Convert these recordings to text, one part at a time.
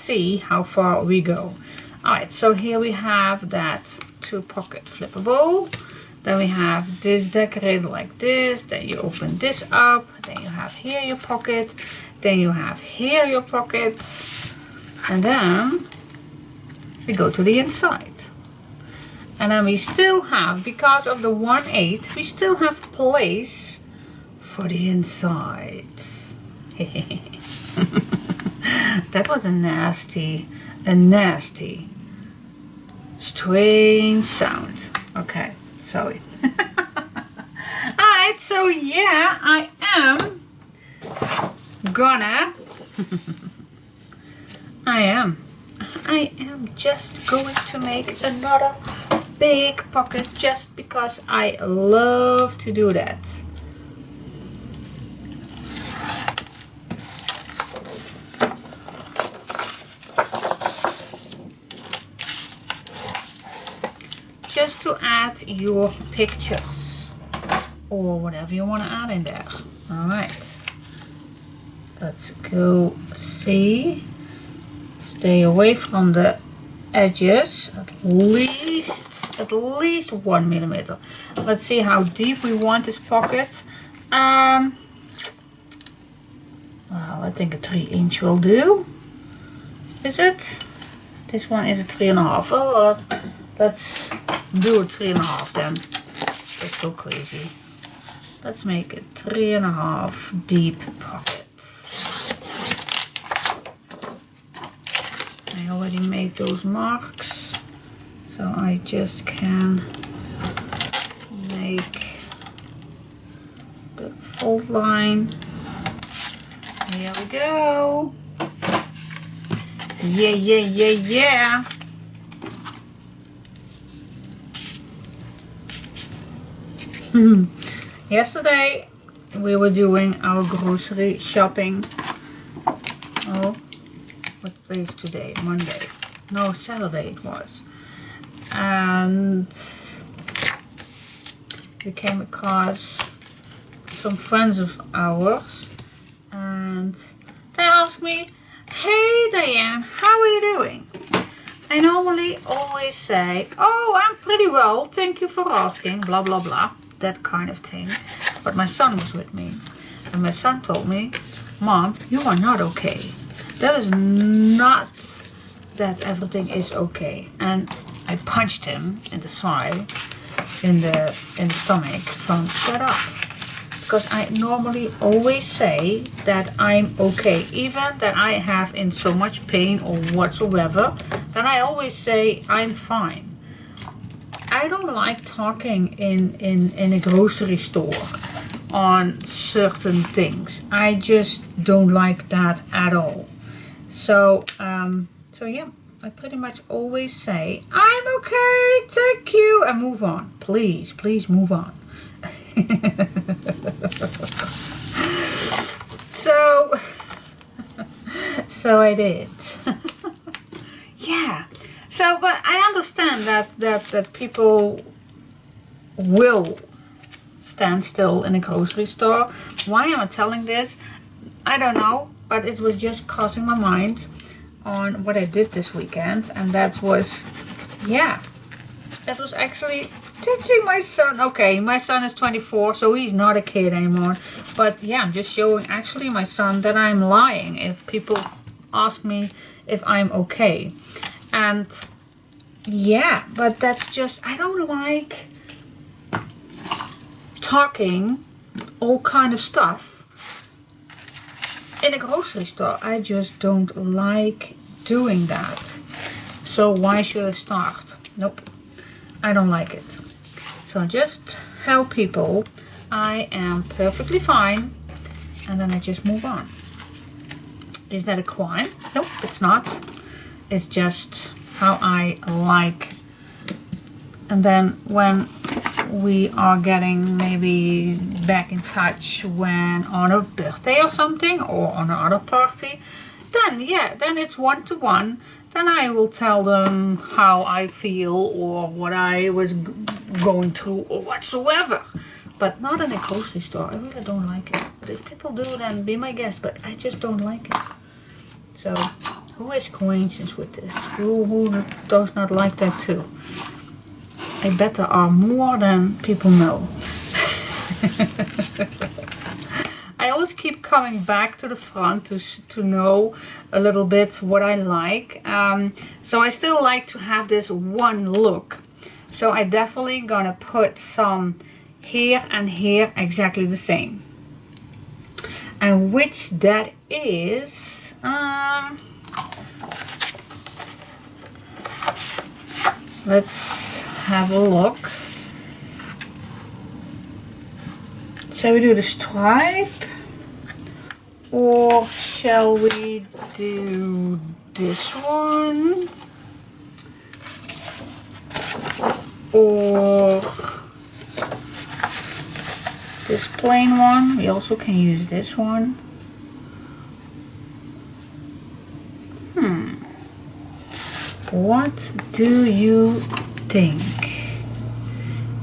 see how far we go. Alright, so here we have that 2-pocket flippable. Then we have this decorated like this. Then you open this up. Then you have here your pocket. Then you have here your pocket. And then we go to the inside. And then we still have, because of the 1/8, we still have place for the inside. That was a nasty, strange sound. Okay, sorry. Alright, so yeah, I am gonna I am just going to make another big pocket just because I love to do that. Just to add your pictures or whatever you want to add in there. Alright, let's go see. Stay away from the edges, at least 1 millimeter. Let's see how deep we want this pocket. Well, I think a 3" will do. Is it? This one is a 3.5. Oh, well, let's do a 3.5 then. Let's go crazy. Let's make a 3.5 deep pocket. I already made those marks, so I just can make the fold line. Here we go. Yeah. Yesterday we were doing our grocery shopping. Oh, what day is today? Monday. No, Saturday it was. And we came across some friends of ours and they asked me, "Hey Diane, how are you doing?" I normally always say, "Oh, I'm pretty well, thank you for asking," blah blah blah, that kind of thing. But my son was with me and my son told me, "Mom, you are not okay. That is not that everything is okay." And I punched him in the side, in the stomach, from shut up. Because I normally always say that I'm okay, even that I have in so much pain or whatsoever, then I always say I'm fine. I don't like talking in a grocery store on certain things. I just don't like that at all. So yeah, I pretty much always say, "I'm okay, thank you," and move on. Please move on. So I did. Yeah. So, but I understand that people will stand still in a grocery store. Why am I telling this? I don't know, but it was just crossing my mind on what I did this weekend, and that was, yeah, that was actually teaching my son. Okay, my son is 24, so he's not a kid anymore. But yeah, I'm just showing actually my son that I'm lying if people ask me if I'm okay. And yeah, but that's just, I don't like talking all kind of stuff in a grocery store. I just don't like doing that. So why should I start? Nope, I don't like it. So just help people. I am perfectly fine. And then I just move on. Is that a crime? Nope, it's not. It's just how I like. And then when we are getting maybe back in touch when on a birthday or something, or on another party, then yeah, then it's one-to-one. Then I will tell them how I feel or what I was going through or whatsoever. But not in a grocery store. I really don't like it. But if people do, then be my guest. But I just don't like it. So, Who is coincidence with this? Who does not like that too? I bet there are more than people know. I always keep coming back to the front to know a little bit what I like. So I still like to have this one look. So I definitely gonna put some here and here exactly the same. And which that is, let's have a look. Shall we do the stripe, or shall we do this one, or this plain one? We also can use this one. What do you think?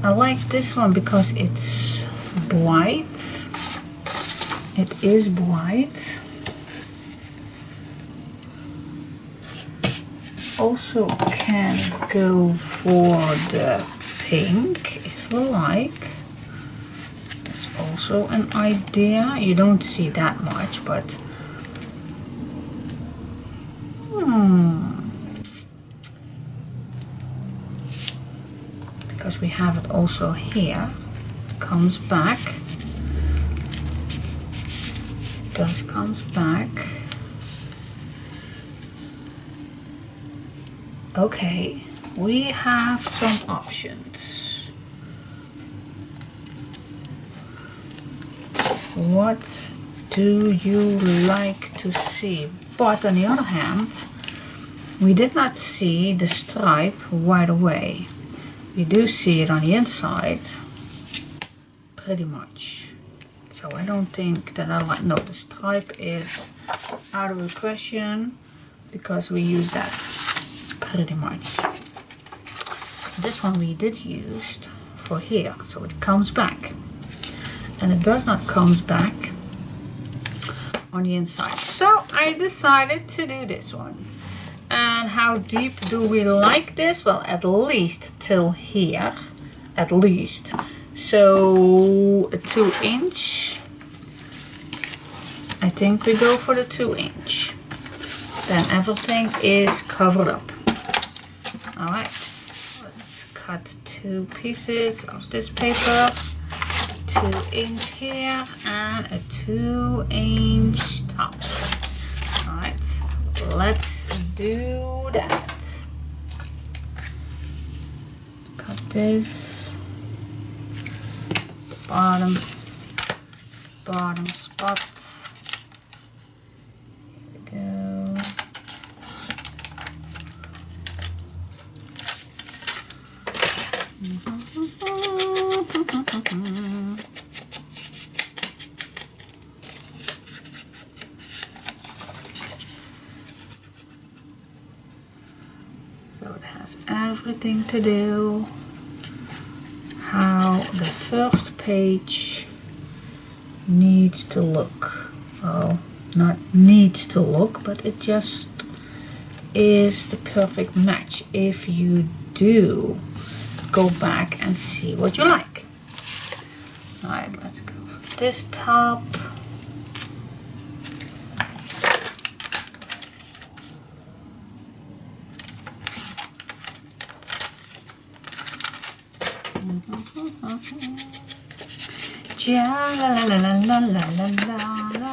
I like this one because it's bright. It is bright. Also can go for the pink if you like. That's also an idea. You don't see that much, but because we have it also here, it comes back. This comes back. Okay, we have some options. What do you like to see? But on the other hand, we did not see the stripe right away. You do see it on the inside, pretty much. So I don't think that I like, no, the stripe is out of the question because we use that pretty much. This one we did use for here, so it comes back. And it does not comes back on the inside. So I decided to do this one. And how deep do we like this? Well, at least till here, at least. So a 2-inch. I think we go for the 2-inch. Then everything is covered up. Alright, let's cut 2 pieces of this paper. 2-inch here and a 2-inch top. Alright, let's do that. Cut this bottom spot. Here we go. So it has everything to do how the first page needs to look. Well, not needs to look, but it just is the perfect match if you do go back and see what you like. Alright, let's go for this top. Ja la la la la la la la la.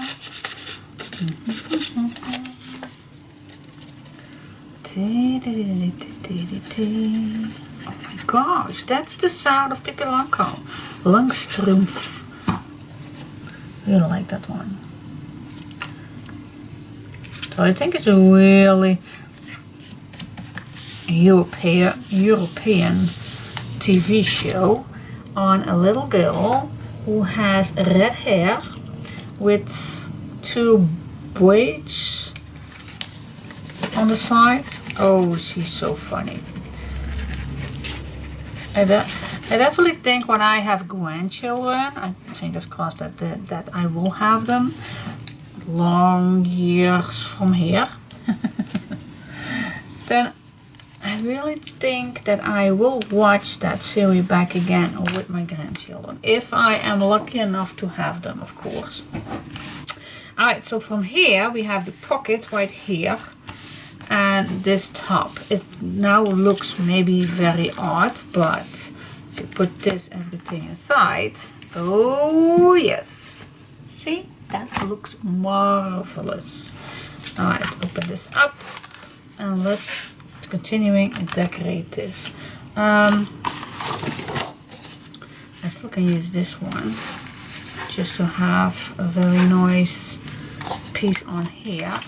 Oh my gosh, that's the sound of Pippi Langstrumpf. Really like that one. So I think it's a really European TV show on a little girl who has red hair with 2 braids on the side. Oh, she's so funny. I definitely think when I have grandchildren, I fingers crossed that I will have them long years from here. then I really think that I will watch that series back again with my grandchildren. If I am lucky enough to have them, of course. Alright, so from here we have the pocket right here. And this top. It now looks maybe very odd, but if you put this everything inside. Oh yes. See? That looks marvelous. Alright, open this up. And let's continuing and decorate this. I still can use this one just to have a very nice piece on here.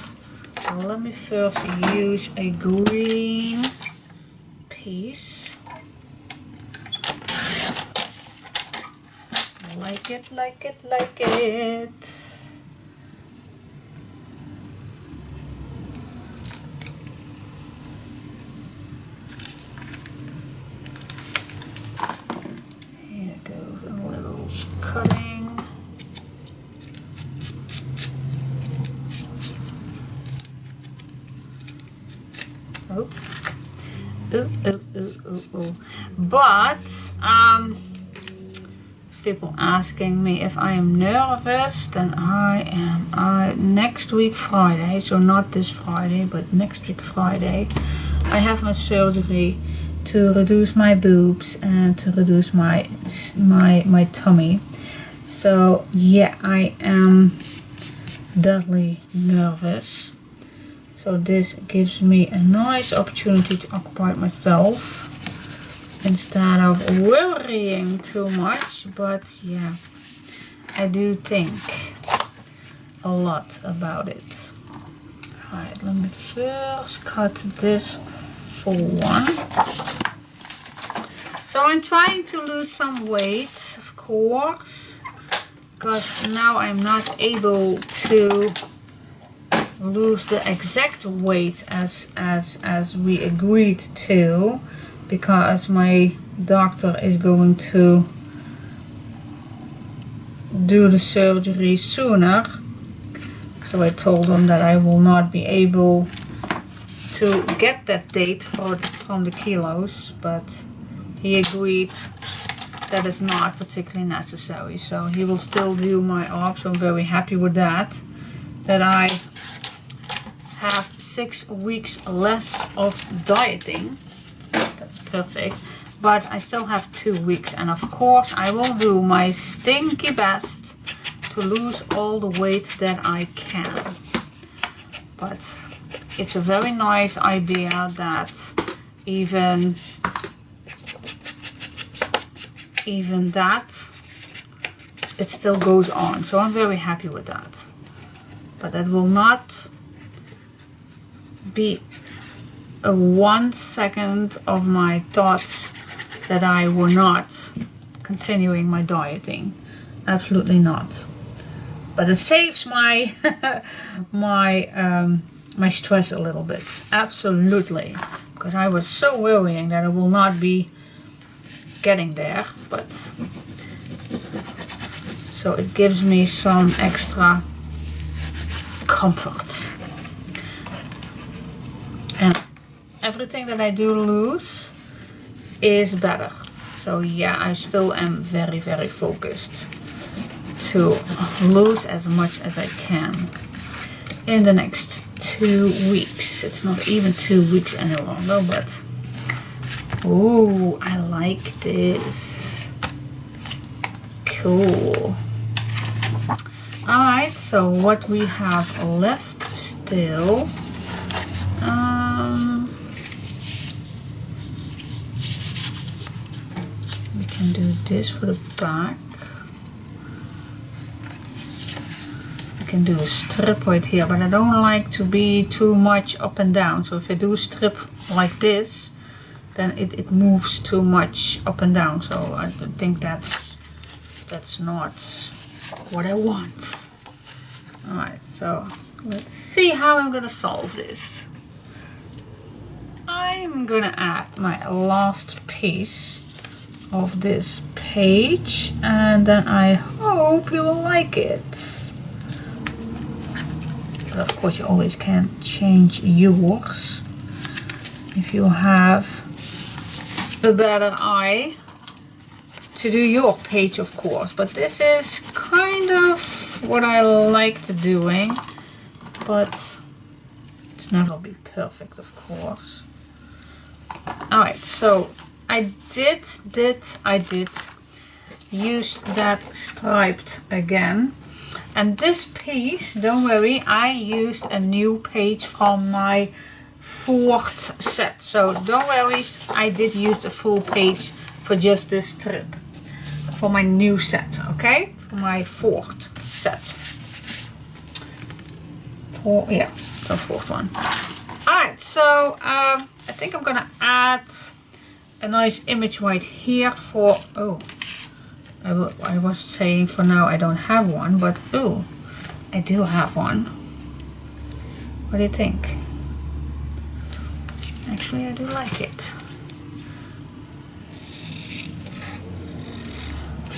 So let me first use a green piece. Like it, like it, like it. A little cutting. Oh. Ooh. But people asking me if I am nervous, then I am. Next week Friday, so not this Friday, but next week Friday, I have my surgery to reduce my boobs and to reduce my tummy. So yeah, I am deadly nervous. So this gives me a nice opportunity to occupy myself instead of worrying too much. But yeah, I do think a lot about it. Alright, let me first cut this for one. So I'm trying to lose some weight, of course, because now I'm not able to lose the exact weight as we agreed to, because my doctor is going to do the surgery sooner. So I told him that I will not be able to get that date from the kilos, but he agreed that is not particularly necessary. So he will still do my arm, so I'm very happy with that. That I have 6 weeks less of dieting. That's perfect. But I still have 2 weeks, and of course I will do my stinky best to lose all the weight that I can. But it's a very nice idea that even that it still goes on. So I'm very happy with that. But that will not be a 1 second of my thoughts that I were not continuing my dieting. Absolutely not. But it saves my my stress a little bit. Absolutely. Because I was so worrying that I will not be getting there. But so it gives me some extra comfort. And everything that I do lose is better. So yeah, I still am very, very focused to lose as much as I can in the next 2 weeks. It's not even 2 weeks any longer, but oh, I like this. Cool. Alright, so what we have left still, we can do this for the back. I can do a strip right here, but I don't like to be too much up and down. So if I do a strip like this, then it moves too much up and down. So I think that's not what I want. Alright, so let's see how I'm gonna solve this. I'm gonna add my last piece of this page, and then I hope you will like it. But of course you always can change yours. if you have a better eye to do your page, of course. But this is kind of what I liked doing, but it's never be perfect, of course. Alright, so I did use that striped again. And this piece, don't worry, I used a new page from my 4th set. So don't worry, I did use the full page for just this strip. For my new set, okay? For my 4th set. Yeah, the 4th one. Alright, so I think I'm gonna add a nice image right here for, oh, I was saying for now I don't have one, but oh, I do have one. What do you think? Actually, I do like it.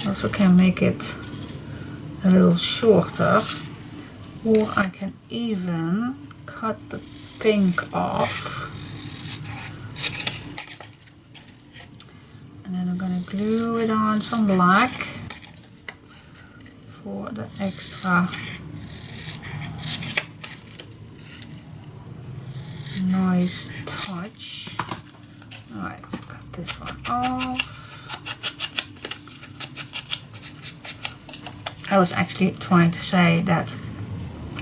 Also can make it a little shorter, or I can even cut the pink off, and then I'm gonna glue it on some black for the extra nice touch. Alright, cut this one off. I was actually trying to say that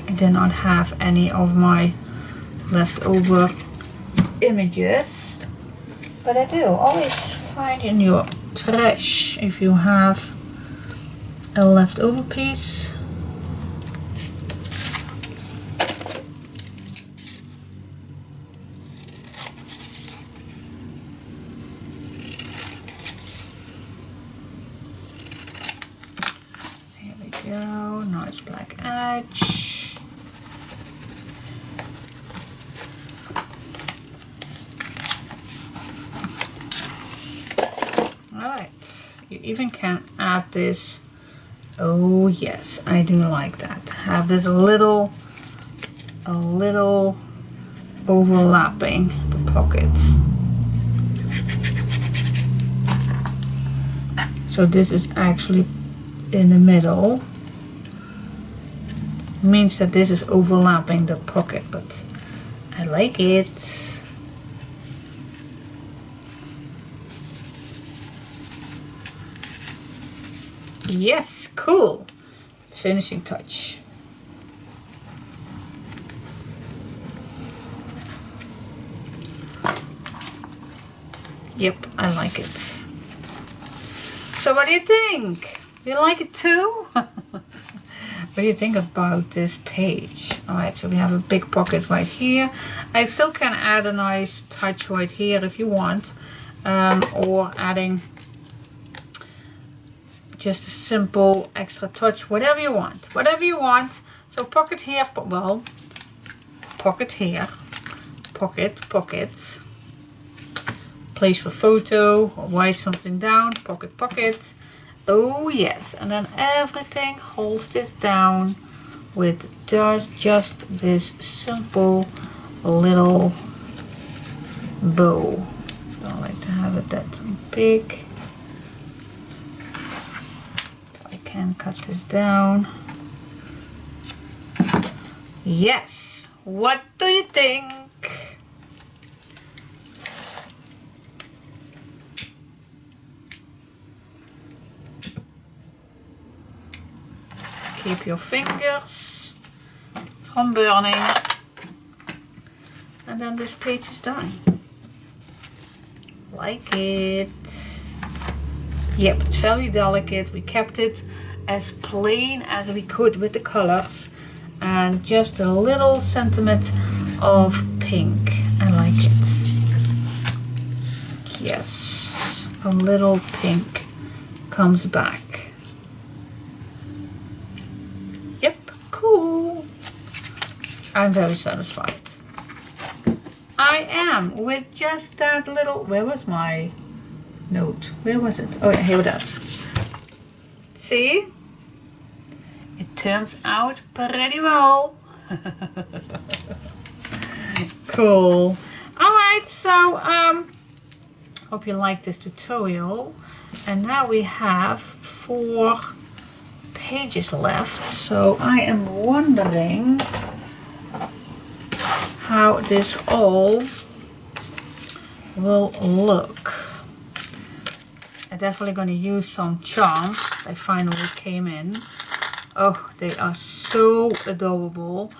I did not have any of my leftover images, but I do. Always find in your trash if you have a leftover piece. Nice black edge. Alright, you even can add this. Oh yes, I do like that. Have this a little overlapping the pockets. So this is actually in the middle. Means that this is overlapping the pocket, but I like it. Yes, cool. Finishing touch. Yep, I like it. So what do you think? You like it too? What do you think about this page? Alright, so we have a big pocket right here. I still can add a nice touch right here if you want. Or adding just a simple extra touch, whatever you want. Whatever you want. So pocket here, well, pocket here. Pockets. Place for photo, or write something down, pocket. Oh yes, and then everything holds this down with just this simple little bow. Don't like to have it that big. I can cut this down. Yes, what do you think? Keep your fingers from burning, and then this page is done. Like it. Yep, it's very delicate. We kept it as plain as we could with the colors, and just a little sentiment of pink. I like it. Yes, a little pink comes back. Cool. I'm very satisfied. I am with just that little. Where was my note? Where was it? Oh yeah, here it is. See? It turns out pretty well. Cool. Alright, so hope you like this tutorial. And now we have 4 pages left, so I am wondering how this all will look. I'm definitely going to use some charms. They finally came in. Oh, they are so adorable.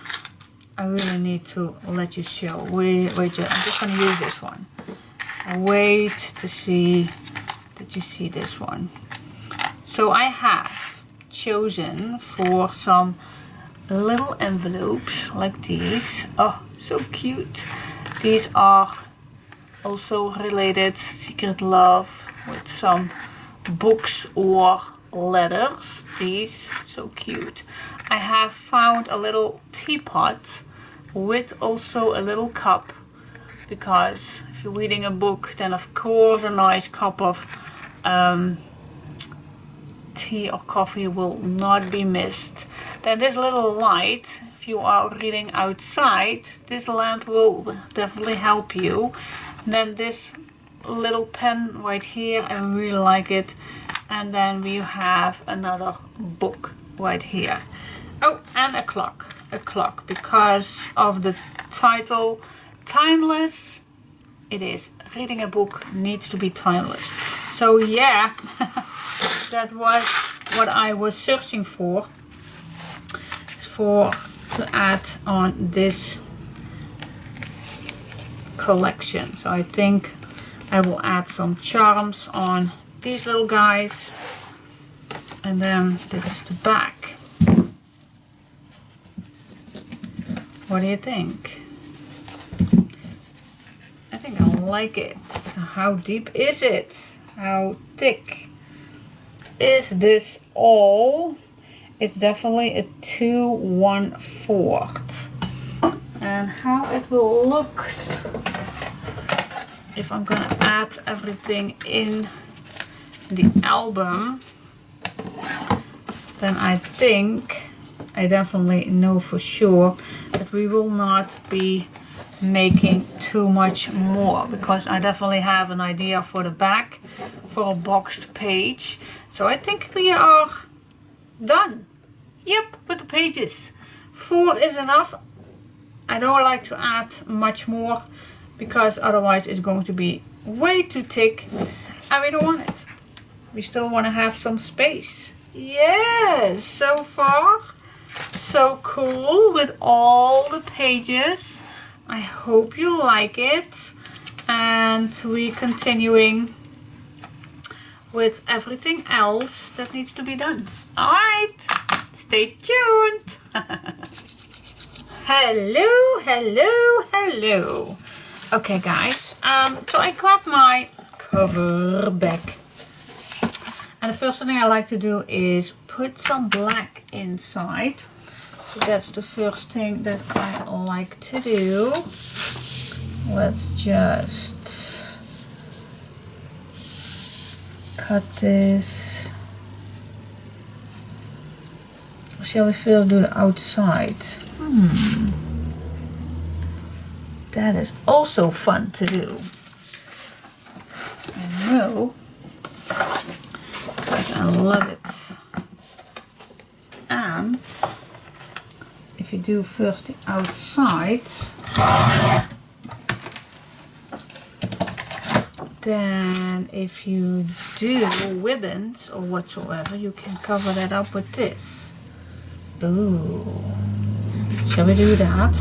I really need to let you show. Wait, I'm just going to use this one. Wait to see that you see this one. So I have chosen for some little envelopes like these. Oh, so cute. These are also related Secret Love with some books or letters. These, so cute. I have found a little teapot with also a little cup, because if you're reading a book, then of course a nice cup of tea or coffee will not be missed. Then this little light, if you are reading outside, this lamp will definitely help you. And then this little pen right here, I really like it. And then we have another book right here. Oh, and a clock, because of the title, timeless. It is, reading a book needs to be timeless. So yeah, that was what I was searching for to add on this collection. So I think I will add some charms on these little guys. And then this is the back. What do you think? I think I like it. How deep is it? How thick is this all? It's definitely a 2 1/4. And how it will look if I'm gonna add everything in the album, then I think I definitely know for sure that we will not be making too much more, because I definitely have an idea for the back for a boxed page. So I think we are done. Yep, with the pages. 4 is enough. I don't like to add much more, because otherwise it's going to be way too thick and we don't want it. We still want to have some space. Yes, so far so cool with all the pages. I hope you like it, and we're continuing with everything else that needs to be done. Alright, stay tuned. Hello. Okay guys, so I got my cover back. And the first thing I like to do is put some black inside. So that's the first thing that I like to do. Let's just cut this. Shall we first do the outside? That is also fun to do. I know. I love it. And if you do first the outside, then if you do ribbons or whatsoever, you can cover that up with this. Ooh. Shall we do that?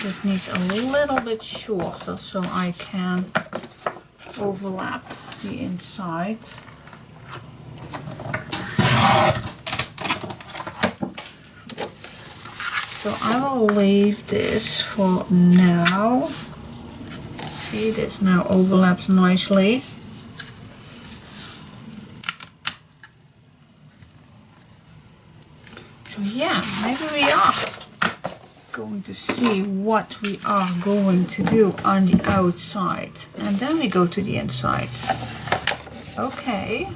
This needs a little bit shorter so I can overlap the inside. So I will leave this for now. See, this now overlaps nicely. So yeah, maybe we are going to see what we are going to do on the outside, and then we go to the inside. Okay.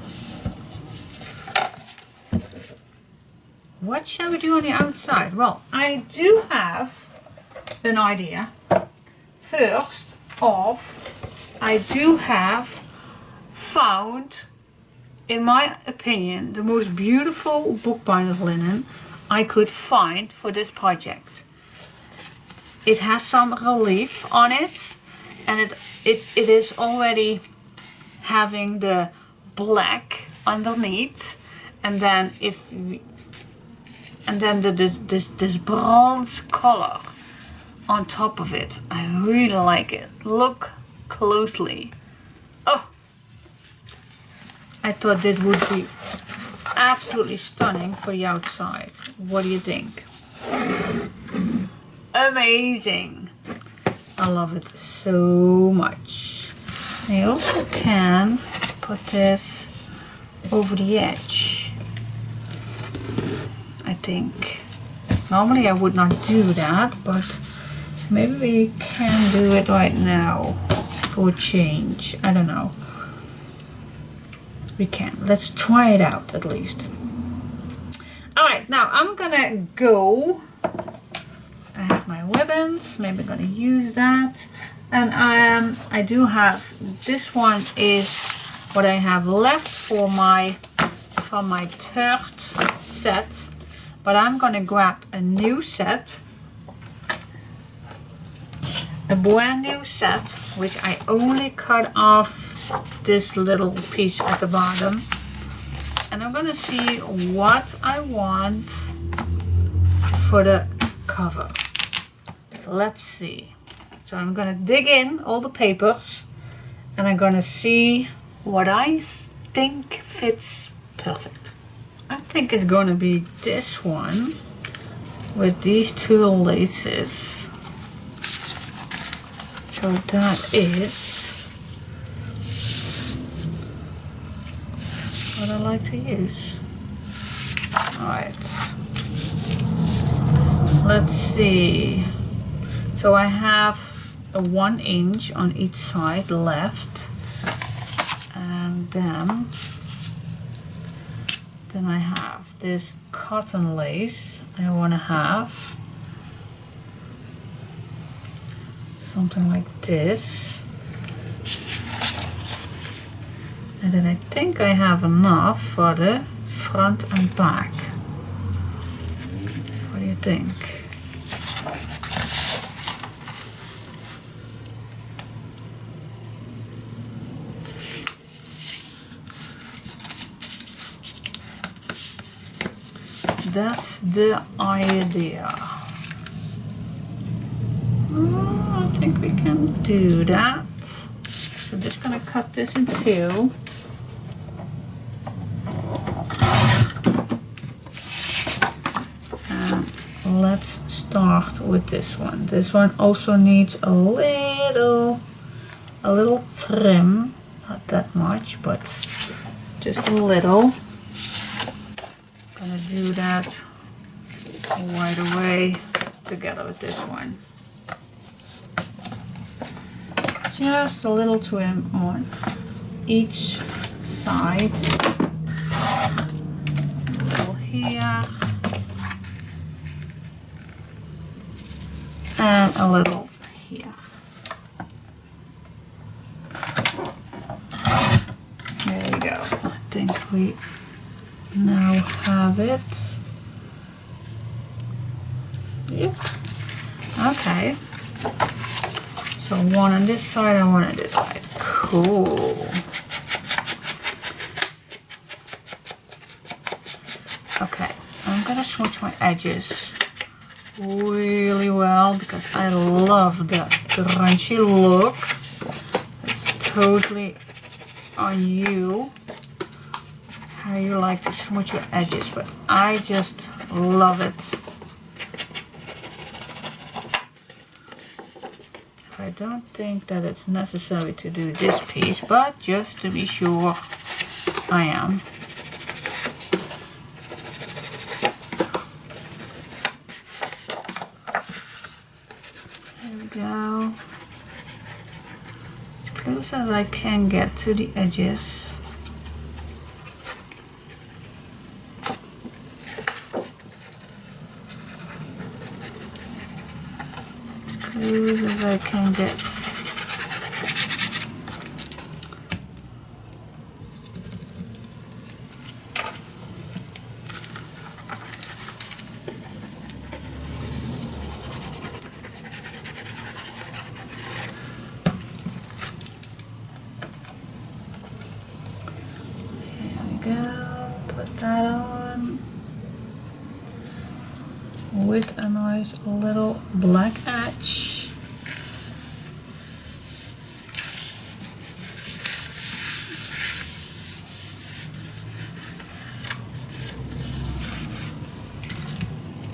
what shall we do on the outside? Well, I do have an idea. First off, I do have found, in my opinion, the most beautiful bookbinder linen I could find for this project. It has some relief on it, and it is already having the black underneath, and then this bronze color on top of it. I really like it. Look closely. Oh, I thought that would be absolutely stunning for the outside. What do you think? Amazing. I love it so much. I also can put this over the edge, I think. Normally I would not do that, but maybe we can do it right now for a change. I don't know. We can. Let's try it out at least. Alright, now I'm gonna go. I have my ribbons, maybe I'm gonna use that. And I do have, this one is what I have left for from my third set. But I'm gonna grab a new set. A brand new set, which I only cut off this little piece at the bottom. And I'm gonna see what I want for the cover. Let's see. So I'm gonna dig in all the papers and I'm gonna see what I think fits perfect. I think it's gonna be this one with these two laces. So that is what I like to use. Alright. Let's see. So I have a 1 inch on each side left. And then I have this cotton lace. I want to have something like this. And then I think I have enough for the front and back. What do you think? That's the idea. Oh, I think we can do that. So I'm just gonna cut this in two. And let's start with this one. This one also needs a little trim. Not that much, but just a little. Gonna do that right away together with this one. Just a little trim on each side. A little here and a little here. There you go. I think we now have it. Yep. Okay. So one on this side and one on this side. Cool. Okay. I'm gonna switch my edges really well because I love the crunchy look. It's totally on you how you like to smooth your edges, but I just love it. I don't think that it's necessary to do this piece, but just to be sure, I am. There we go. As close as I can get to the edges. loose as I can get. Put that on with a nice little black edge.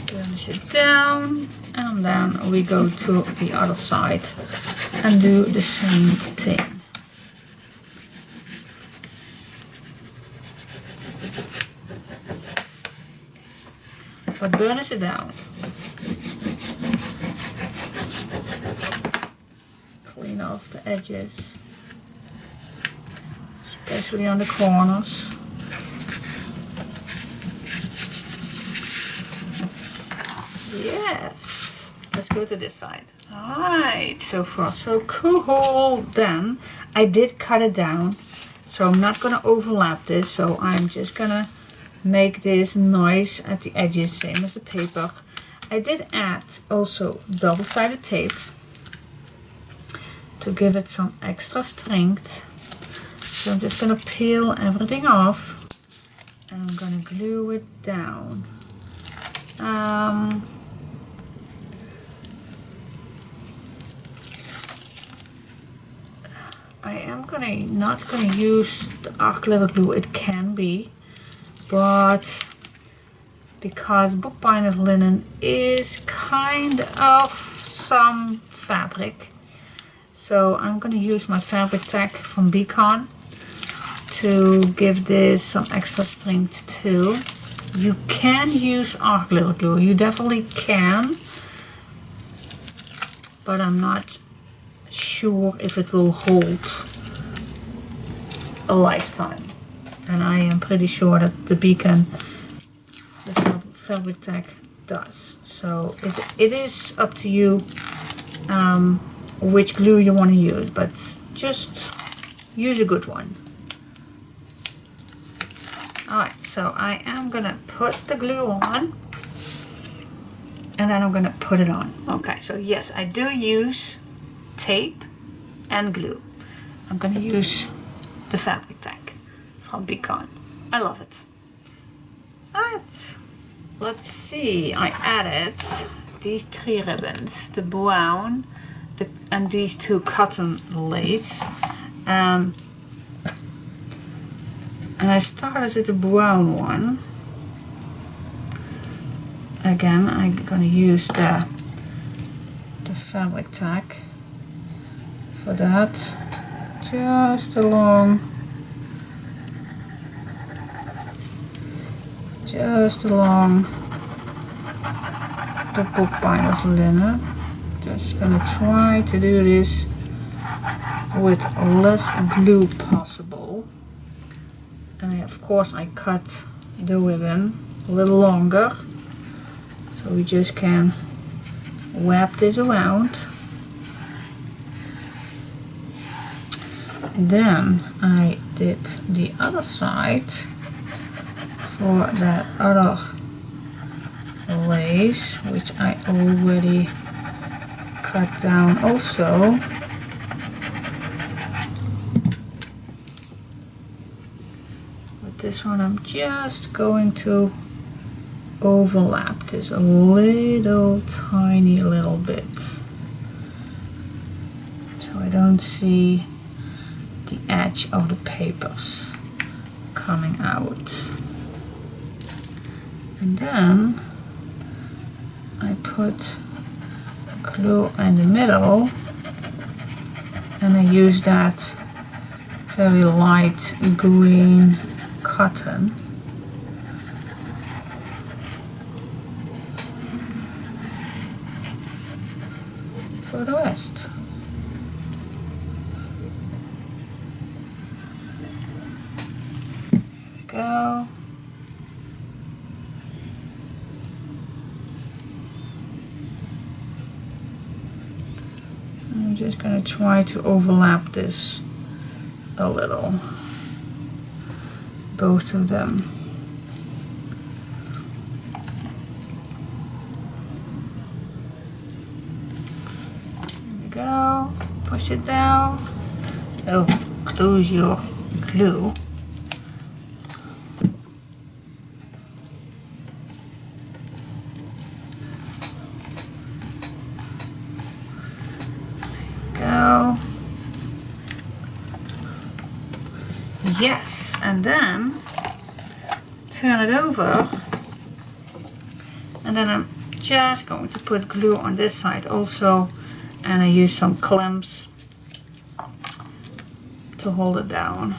Burnish it down, and then we go to the other side and do the same thing. But burnish it down. Clean off the edges, especially on the corners. Yes, let's go to this side. Alright, so far so cool. Then I did cut it down, so I'm not gonna overlap this, so I'm just gonna make this nice at the edges, same as the paper. I did add also double-sided tape to give it some extra strength. So I'm just gonna peel everything off and I'm gonna glue it down. I am not gonna use the arc glitter glue. It can be, but because bookbinder's linen is kind of some fabric, so I'm going to use my fabric tack from Beacon to give this some extra strength too. You can use arc glitter glue, you definitely can, but I'm not sure if it will hold a lifetime. And I am pretty sure that the Beacon, the fabric tack, does. So it is up to you which glue you want to use, but just use a good one. Alright, so I am gonna put the glue on and then I'm gonna put it on. Okay, so yes, I do use tape and glue. I'm gonna use the fabric tack from Beacon. I love it. Alright, let's see. I added these 3 ribbons, the brown, and these 2 cotton lace. And I started with the brown one. Again, I'm gonna use the fabric tack for that, just along the bookbinder's linen. Just gonna try to do this with less glue possible. And of course I cut the ribbon a little longer, so we just can wrap this around. Then I did the other side for that other lace, which I already cut down also. With this one I'm just going to overlap this a little tiny little bit, so I don't see the edge of the papers coming out. And then I put glue in the middle and I use that very light green cotton. For the rest. Here we go. just going to try to overlap this a little, both of them. There we go, push it down. Oh, close your glue. Go. Yes, and then turn it over, and then I'm just going to put glue on this side also, and I use some clamps to hold it down.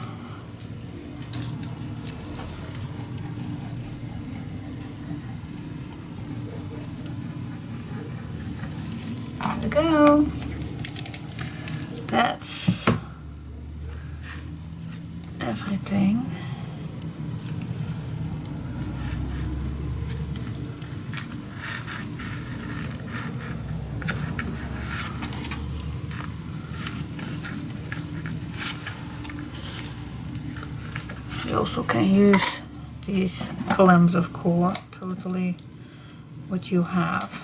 There we go. That's everything. You also can use these clamps, of course, totally what you have.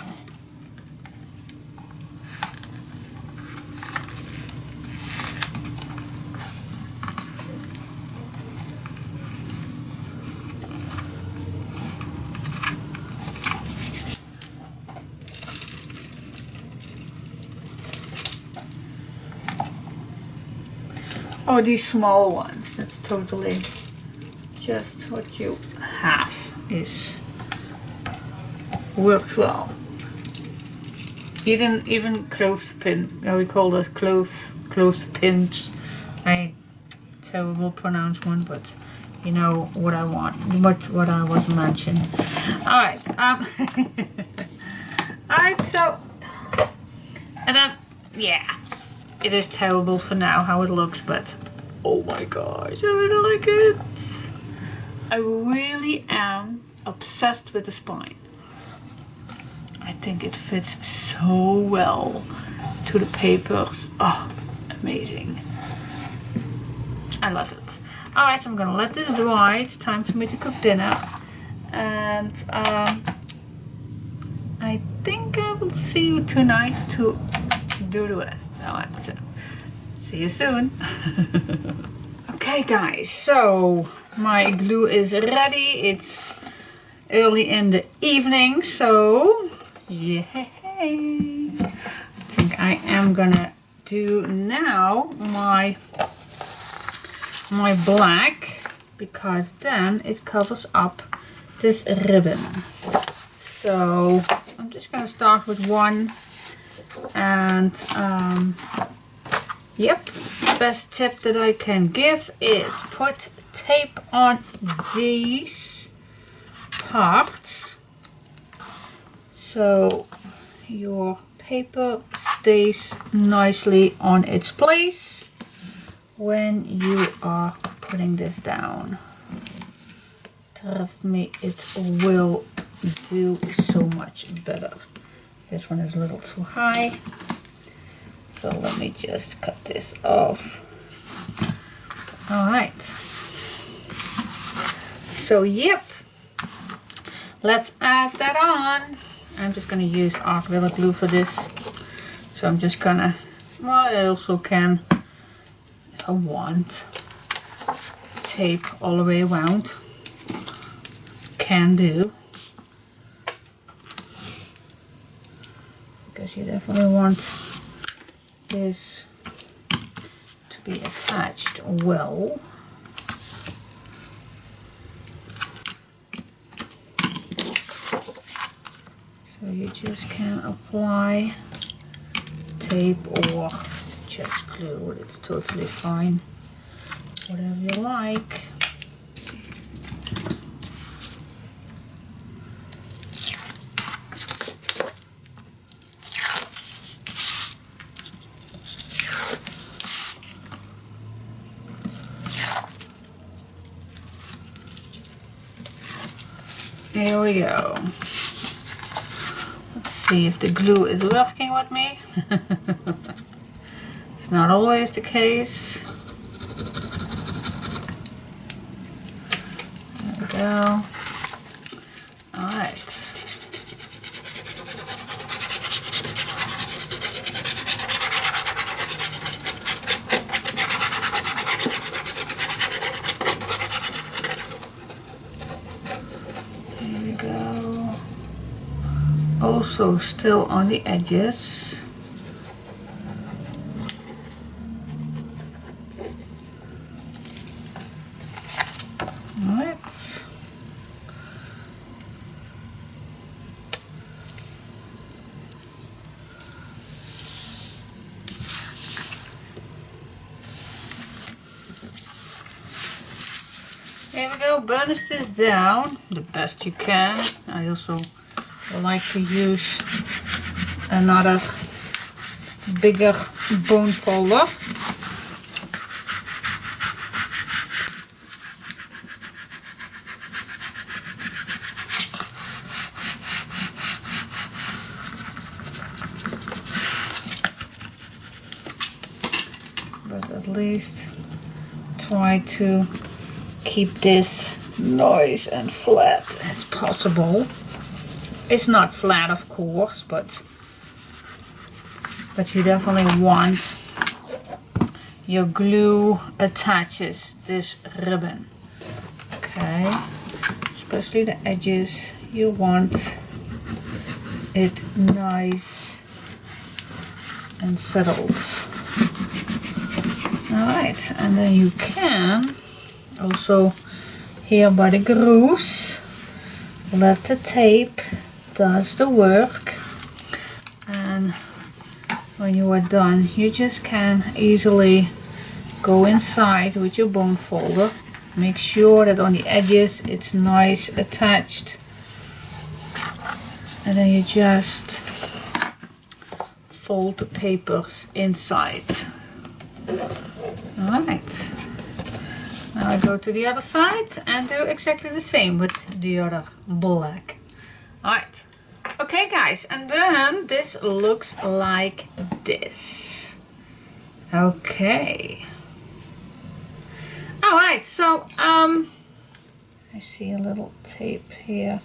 Oh, these small ones, that's totally just what you have, is works well. Even clothespin, we call those clothespins. I terrible pronounce one, but you know what I want, what I was mentioning. Alright, alright, so, and then, yeah. It is terrible for now how it looks, but oh my gosh, I really like it. I really am obsessed with the spine. I think it fits so well to the papers. Oh, amazing. I love it. Alright, so I'm gonna let this dry. It's time for me to cook dinner. And I think I will see you tonight to do the rest. Alright, so see you soon. Okay guys, so my glue is ready. It's early in the evening, so yay! I think I am gonna do now my black, because then it covers up this ribbon. So I'm just gonna start with one. And yep, best tip that I can give is put tape on these parts so your paper stays nicely on its place when you are putting this down. Trust me, it will do so much better. This one is a little too high, so let me just cut this off. Alright, so yep, let's add that on. I'm just going to use acrylic glue for this, so I'm just gonna, well, I also can, if I want, tape all the way around, can do. Because you definitely want this to be attached well. So you just can apply tape or just glue. It's totally fine. Whatever you like. Here we go. Let's see if the glue is working with me. It's not always the case. There we go. Alright. Here we go. Also still on the edges. There we go, burnish this down the best you can. I also like to use another bigger bone folder. But at least try to keep this nice and flat as possible. It's not flat, of course, but you definitely want your glue attaches this ribbon. Okay, especially the edges, you want it nice and settled. Alright, and then you can also here by the grooves let the tape does the work, and when you are done you just can easily go inside with your bone folder. Make sure that on the edges it's nice attached, and then you just fold the papers inside. Alright, now I go to the other side and do exactly the same with the other black. Alright, okay guys, and then this looks like this. Okay. Alright, so I see a little tape here.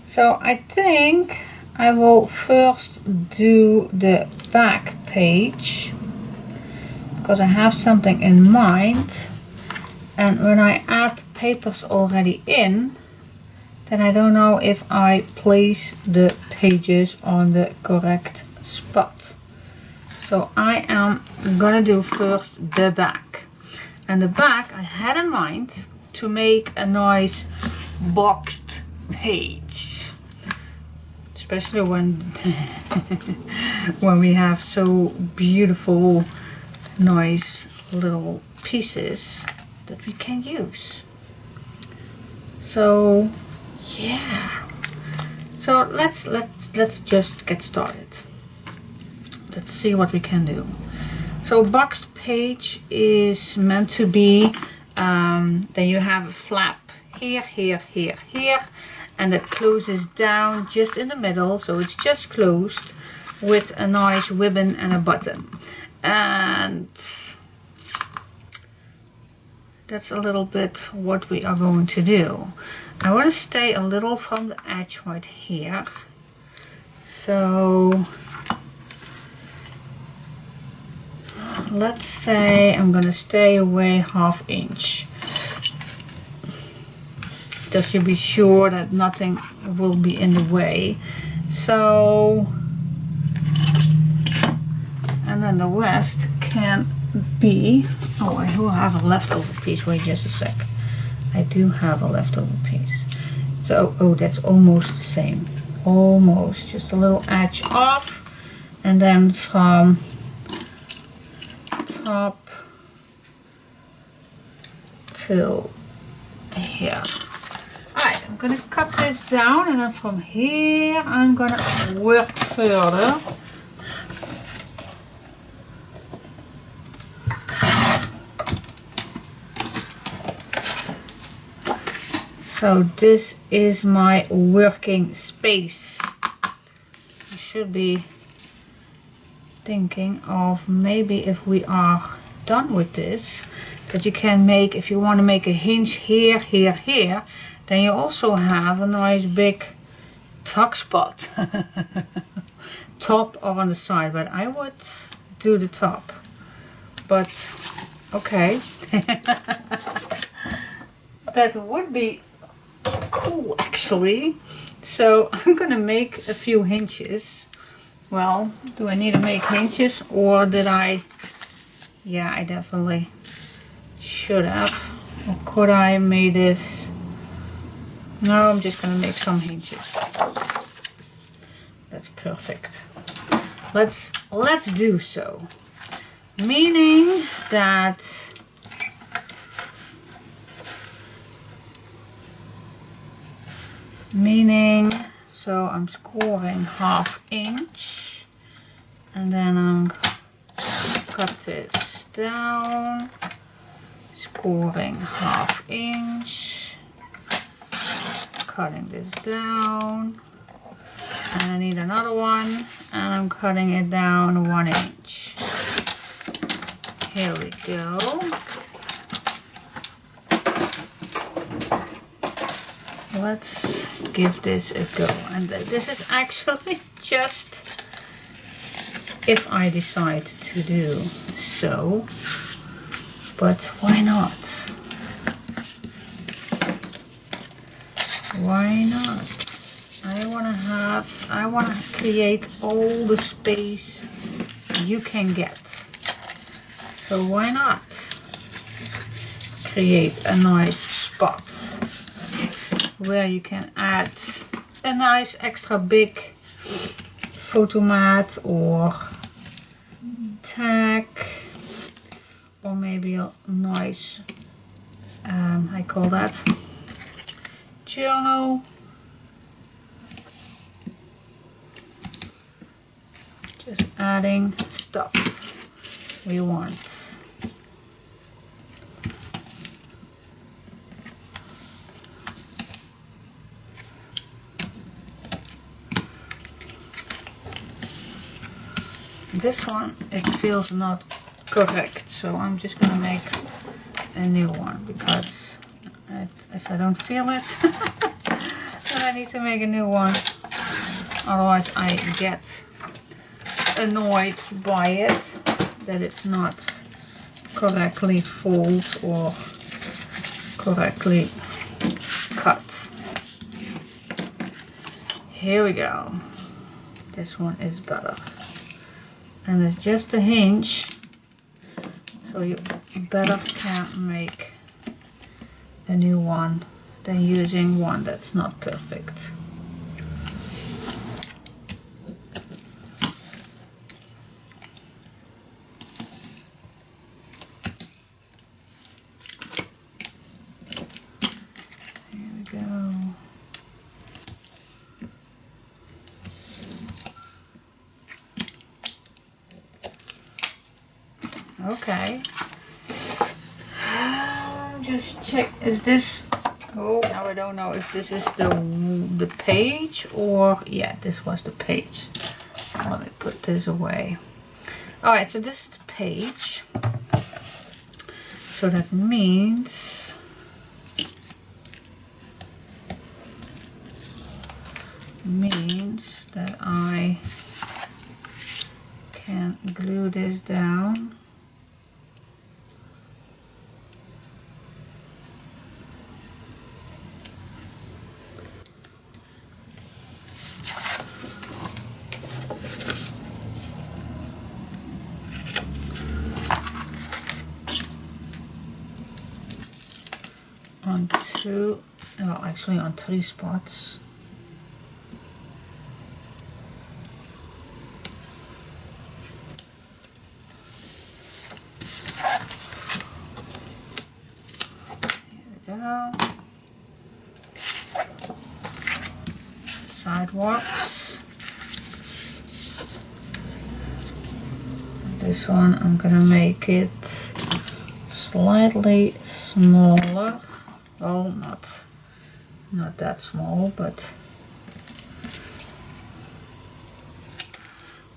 So I think I will first do the back page, because I have something in mind, and when I add the papers already in, then I don't know if I place the pages on the correct spot. So I am gonna do first the back, and the back I had in mind to make a nice boxed page, especially when when we have so beautiful nice little pieces that we can use. So yeah, so let's just get started. Let's see what we can do. So boxed page is meant to be then you have a flap here, here, here, here, and it closes down just in the middle, so it's just closed with a nice ribbon and a button. And that's a little bit what we are going to do. I want to stay a little from the edge right here, so let's say I'm going to stay away 1/2 inch, just to be sure that nothing will be in the way. So, and then the rest can be, oh, I do have a leftover piece. Wait just a sec. I do have a leftover piece. So, oh, that's almost the same. Almost, just a little edge off, and then from top till here. Alright, I'm gonna cut this down, and then from here I'm gonna work further. So this is my working space. You should be thinking of maybe if we are done with this, that you can make, if you want to make a hinge here, here, here, then you also have a nice big tuck spot. Top or on the side, but I would do the top. But okay. That would be cool actually. So I'm gonna make a few hinges. Well, do I need to make hinges, or did I? Yeah, I definitely should have. Or could I make this? No, I'm just gonna make some hinges. That's perfect. Let's do so. Meaning that so I'm scoring 1/2 inch, and then I'm cut this down, scoring 1/2 inch, cutting this down, and I need another one, and I'm cutting it down 1 inch. Here we go. Let's give this a go. And this is actually just if I decide to do so, but why not? Why not? I want to create all the space you can get. So why not create a nice spot where you can add a nice extra big photo mat or tag, or maybe a nice, I call that journal. Just adding stuff we want. This one, it feels not correct, so I'm just gonna make a new one, because if I don't feel it, then I need to make a new one. Otherwise I get annoyed by it, that it's not correctly folded or correctly cut. Here we go. This one is better. And it's just a hinge, so you better can make a new one than using one that's not perfect. Here we go. Okay, just check, is this, oh, now I don't know if this is the page, or, yeah, this was the page. Let me put this away. Alright, so this is the page, so that means that I can glue this down. On two, well, actually on 3 spots. Here we go. Sidewalks. This one I'm gonna make it slightly smaller. Well, not that small, but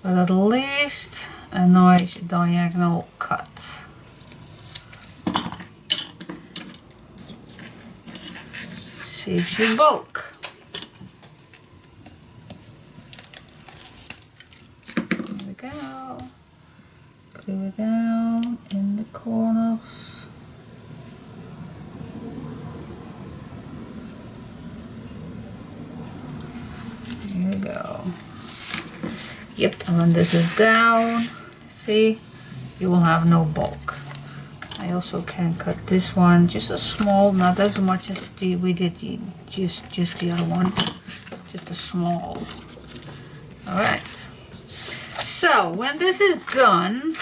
at least a nice diagonal cut. Saves you bulk. There we go. Glue it down in the corners. Here we go. Yep, and when this is down, see, you will have no bulk. I also can cut this one, just a small, not as much as we did just the other one, just a small. All right. So when this is done,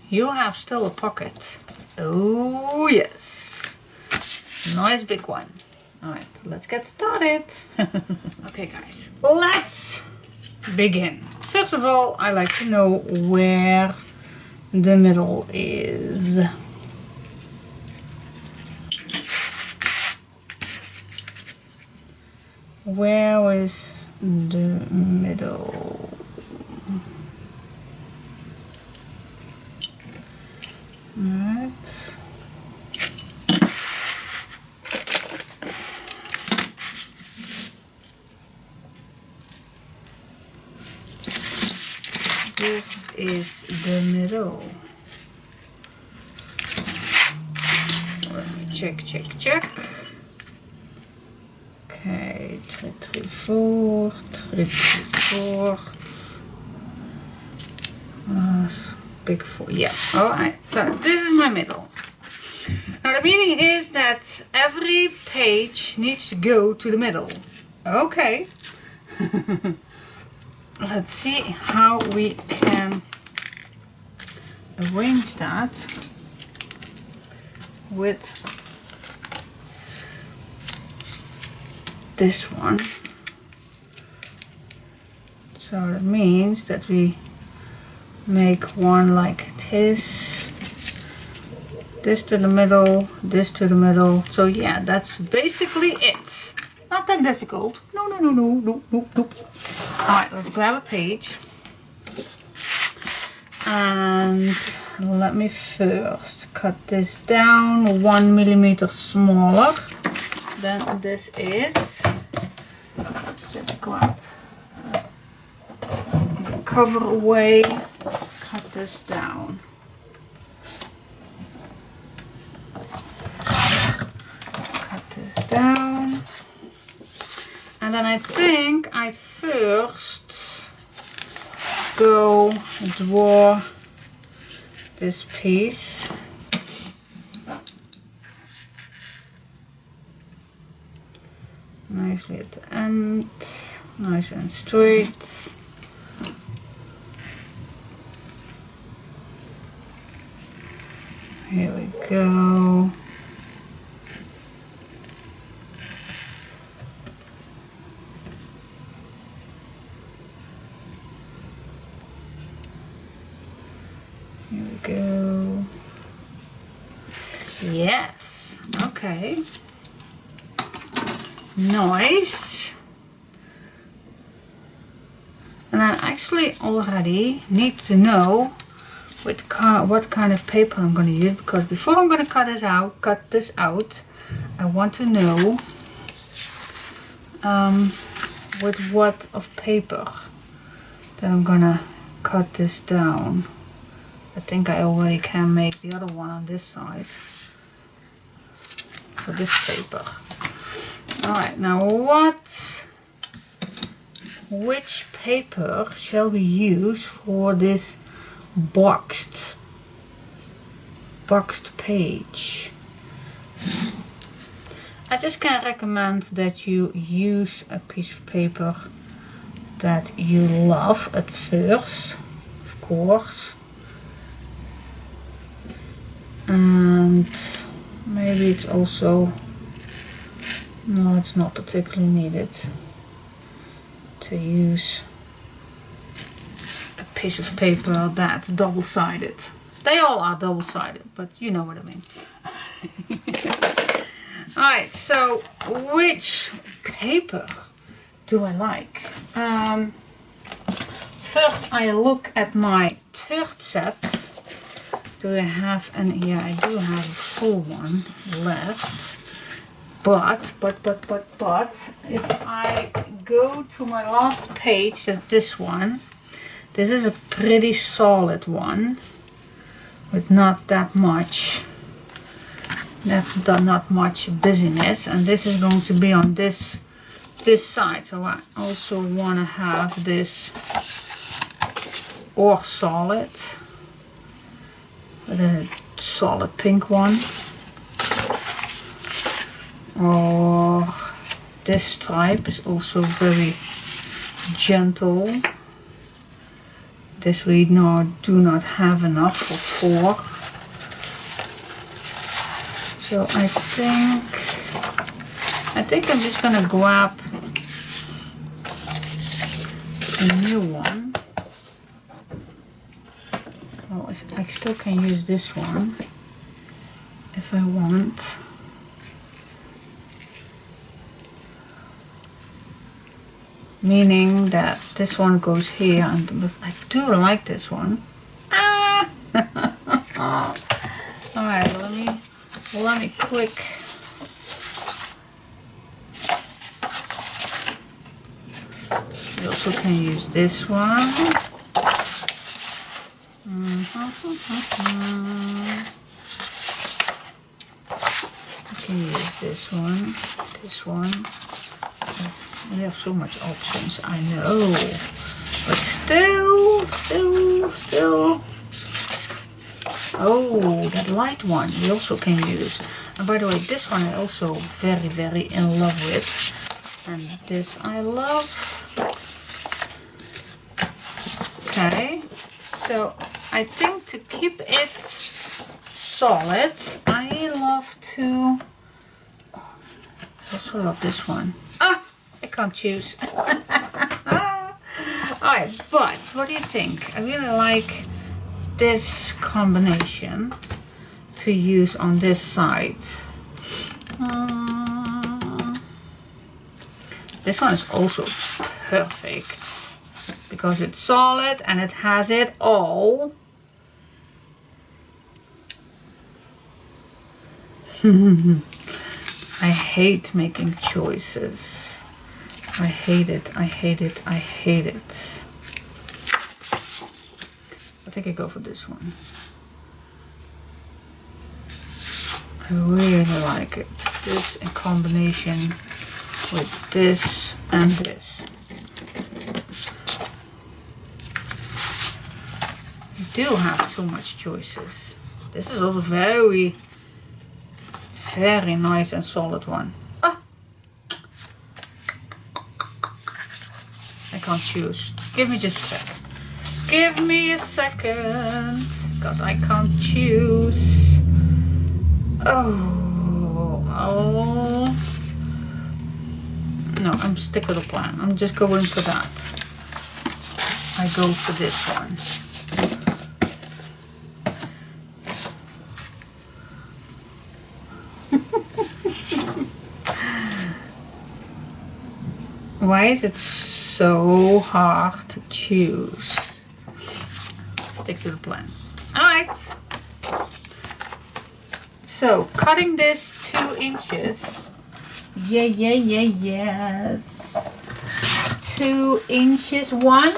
you have still a pocket. Oh yes, nice big one. All right, let's get started. Okay guys, let's begin. First of all, I like to know where the middle is. Where is the middle? Alright. This is the middle. Let me check. Okay, tred voort. Big 4, yeah. Alright, so this is my middle. Now the meaning is that every page needs to go to the middle. Okay. Let's see how we can arrange that with this one. So that means that we make one like this to the middle, this to the middle. So yeah, that's basically it. Not that difficult. No. Alright, let's grab a page. And let me first cut this down 1 millimeter smaller than this is. Let's just grab the cover away, cut this down. Cut this down. And then I think I first go draw this piece. Nicely at the end, nice and straight. Here we go. Here we go. Yes, okay. Nice. And I actually already need to know what kind of paper I'm going to use, because before I'm going to cut this out, I want to know with what of paper that I'm going to cut this down. I think I already can make the other one on this side for this paper. Alright, now which paper shall we use for this boxed page? I just can recommend that you use a piece of paper that you love at first, of course. And maybe it's also, no, it's not particularly needed to use a piece of paper that's double-sided. They all are double-sided, but you know what I mean. Alright, so which paper do I like? First I look at my third set. Do I have any? Yeah, I do have a full one left. But if I go to my last page, that's this one. This is a pretty solid one with not that much busyness, and this is going to be on this side. So I also want to have this or solid, with a solid pink one, or this stripe is also very gentle. This we do not have enough for 4. So I think I'm just gonna grab a new one. Oh, I still can use this one if I want. Meaning that this one goes here, and I do like this one. Ah! Alright, let me quick. You also can use this one. You can use this one. We have so much options, I know, but still. Oh, that light one we also can use. And by the way, this one I also very in love with, and this I love. Okay, so I think to keep it solid, I love to. I also love this one. I can't choose. Alright, but what do you think? I really like this combination to use on this side. This one is also perfect because it's solid and it has it all. I hate making choices. I hate it. I think I go for this one. I really like it. This in combination with this and this. You do have too much choices. This is also very nice and solid one. I can't choose. Give me just a second. Give me a second, because I can't choose. Oh. No, I'm stick to the plan. I'm just going for that. I go for this one. Why is it so hard to choose? Stick to the plan. Alright. So, cutting this 2 inches. Yes. 2 inches, 1.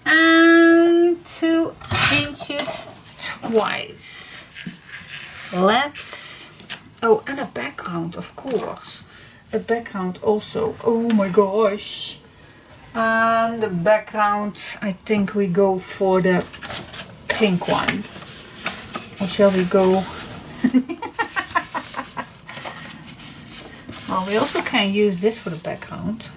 And 2 inches twice. Let's... Oh, and a background, of course. A background also. Oh my gosh. And the background, I think we go for the pink one. Or shall we go? Well, we also can use this for the background.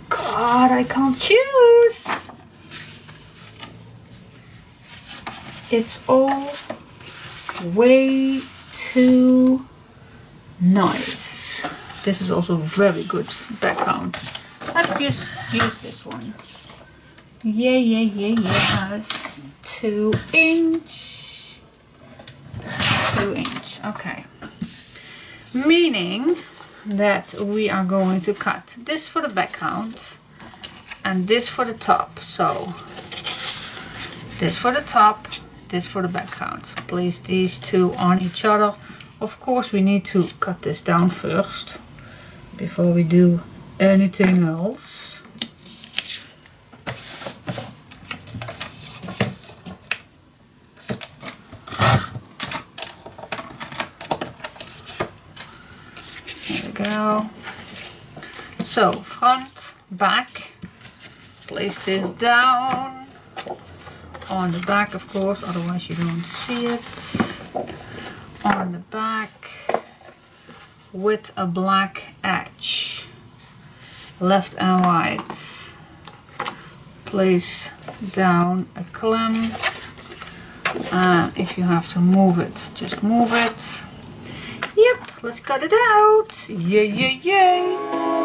God, I can't choose. It's all way too nice. This is also very good background. Let's just use this one. Yes. 2 inch. Okay. Meaning that we are going to cut. This for the background and this for the top. So this for the top, this for the background. Place these two on each other. Of course we need to cut this down first before we do anything else. Go. So front, back, place this down on the back, of course, otherwise you don't see it. On the back with a black edge, left and right. Place down a clamp, and if you have to move it, just move it. Yep, let's cut it out. Yay, yay, yay.